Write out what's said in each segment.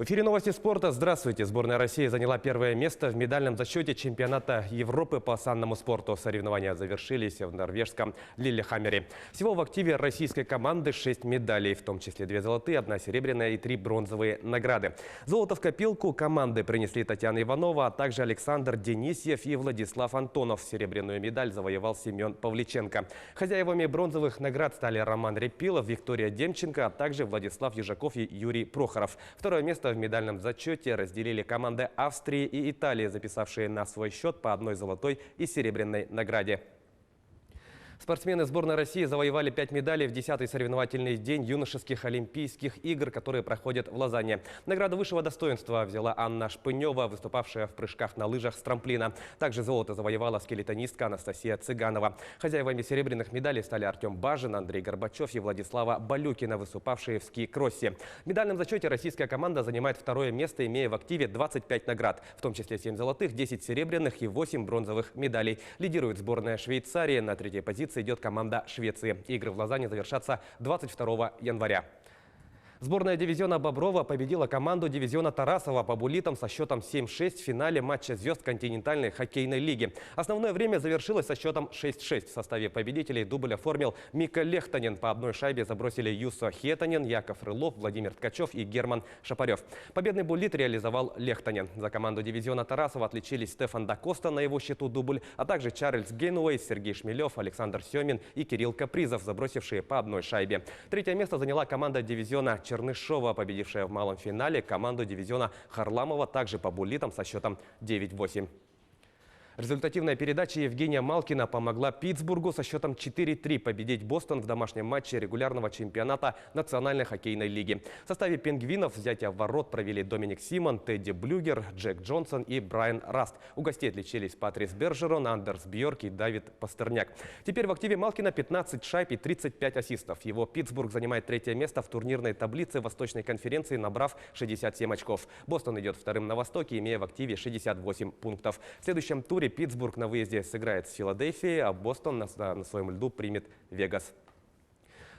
В эфире новости спорта. Здравствуйте. Сборная России заняла первое место в медальном зачете чемпионата Европы по санному спорту. Соревнования завершились в норвежском Лиллехаммере. Всего в активе российской команды 6 медалей, в том числе 2 золотые, 1 серебряная и 3 бронзовые награды. Золото в копилку команды принесли Татьяна Иванова, а также Александр Денисьев и Владислав Антонов. Серебряную медаль завоевал Семен Павличенко. Хозяевами бронзовых наград стали Роман Репилов, Виктория Демченко, а также Владислав Ежаков и Юрий Прохоров. Второе место в медальном зачете разделили команды Австрии и Италии, записавшие на свой счет по 1 золотой и серебряной награде. Спортсмены сборной России завоевали 5 медалей в 10-й соревновательный день юношеских Олимпийских игр, которые проходят в Лозанне. Награду высшего достоинства взяла Анна Шпынева, выступавшая в прыжках на лыжах с трамплина. Также золото завоевала скелетонистка Анастасия Цыганова. Хозяевами серебряных медалей стали Артем Бажин, Андрей Горбачев и Владислава Балюкина, выступавшие в ски-кроссе. В медальном зачете российская команда занимает второе место, имея в активе 25 наград, в том числе 7 золотых, 10 серебряных и 8 бронзовых медалей. Лидирует сборная Швейцарии, на третьей позиции идет команда Швеции. Игры в Лозанне завершатся 22 января. Сборная дивизиона Боброва победила команду дивизиона Тарасова по буллитам со счетом 7-6 в финале матча звезд континентальной хоккейной лиги. Основное время завершилось со счетом 6-6. В составе победителей дубль оформил Мика Лехтонен. По одной шайбе забросили Юсо Хетонен, Яков Рылов, Владимир Ткачев и Герман Шапарев. Победный буллит реализовал Лехтонен. За команду дивизиона Тарасова отличились Стефан Дакоста, на его счету дубль, а также Чарльз Гейнуэй, Сергей Шмелев, Александр Семин и Кирилл Капризов, забросившие по одной шайбе. Третье место заняла команда дивизиона Чернышова, победившая в малом финале команду дивизиона Харламова, также по буллитам со счетом 9-8. Результативная передача Евгения Малкина помогла Питтсбургу со счетом 4-3 победить Бостон в домашнем матче регулярного чемпионата Национальной хоккейной лиги. В составе пингвинов взятие ворот провели Доминик Симон, Тедди Блюгер, Джек Джонсон и Брайан Раст. У гостей отличились Патрис Бержерон, Андерс Бьорк и Давид Пастерняк. Теперь в активе Малкина 15 шайб и 35 ассистов. Его Питтсбург занимает третье место в турнирной таблице Восточной конференции, набрав 67 очков. Бостон идет вторым на Востоке, имея в активе 68 пунктов. В следующем туре Питтсбург на выезде сыграет с Филадельфией, а Бостон на своем льду примет Вегас.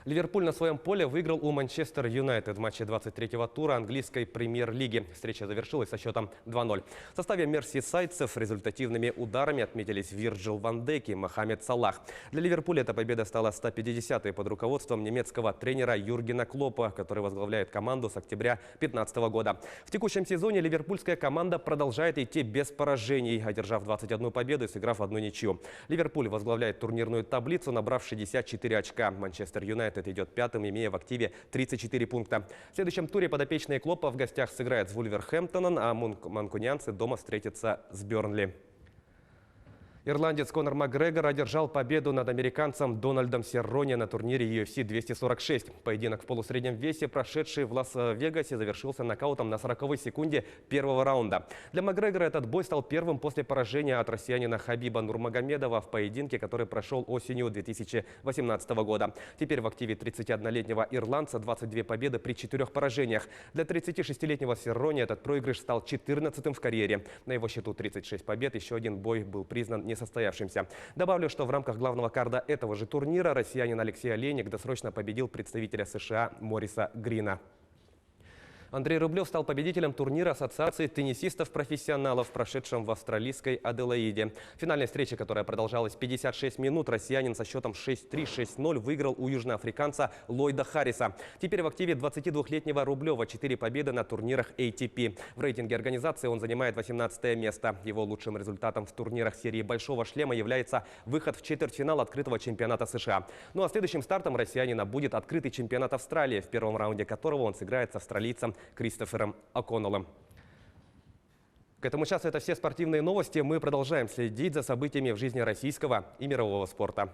Ливерпуль на своем поле выиграл у Манчестер Юнайтед в матче 23-го тура английской премьер-лиги. Встреча завершилась со счетом 2-0. В составе мерсисайдцев результативными ударами отметились Вирджил ван Дейк и Мохаммед Салах. Для Ливерпуля эта победа стала 150-й под руководством немецкого тренера Юргена Клоппа, который возглавляет команду с октября 2015 года. В текущем сезоне ливерпульская команда продолжает идти без поражений, одержав 21 победу и сыграв 1 ничью. Ливерпуль возглавляет турнирную таблицу, набрав 64 очка. Манчестер Юнайтед идет пятым, имея в активе 34 пункта. В следующем туре подопечные Клоппа в гостях сыграют с Вулверхэмптоном, а манкунианцы дома встретятся с Бернли. Ирландец Конор Макгрегор одержал победу над американцем Дональдом Серроне на турнире UFC 246. Поединок в полусреднем весе, прошедший в Лас-Вегасе, завершился нокаутом на 40-й секунде первого раунда. Для Макгрегора этот бой стал первым после поражения от россиянина Хабиба Нурмагомедова в поединке, который прошел осенью 2018 года. Теперь в активе 31-летнего ирландца 22 победы при 4 поражениях. Для 36-летнего Серроне этот проигрыш стал 14-м в карьере. На его счету 36 побед. Еще один бой был признан несостоявшимся. Добавлю, что в рамках главного карда этого же турнира россиянин Алексей Олейник досрочно победил представителя США Мориса Грина. Андрей Рублев стал победителем турнира Ассоциации теннисистов-профессионалов, прошедшем в австралийской Аделаиде. В финальной встрече, которая продолжалась 56 минут, россиянин со счетом 6-3, 6-0 выиграл у южноафриканца Ллойда Харриса. Теперь в активе 22-летнего Рублева 4 победы на турнирах ATP. В рейтинге организации он занимает 18 место. Его лучшим результатом в турнирах серии «Большого шлема» является выход в четвертьфинал открытого чемпионата США. Ну а следующим стартом россиянина будет открытый чемпионат Австралии, в первом раунде которого он сыграет с австралийцем Кристофером О'Коннеллом. К этому часу это все спортивные новости. Мы продолжаем следить за событиями в жизни российского и мирового спорта.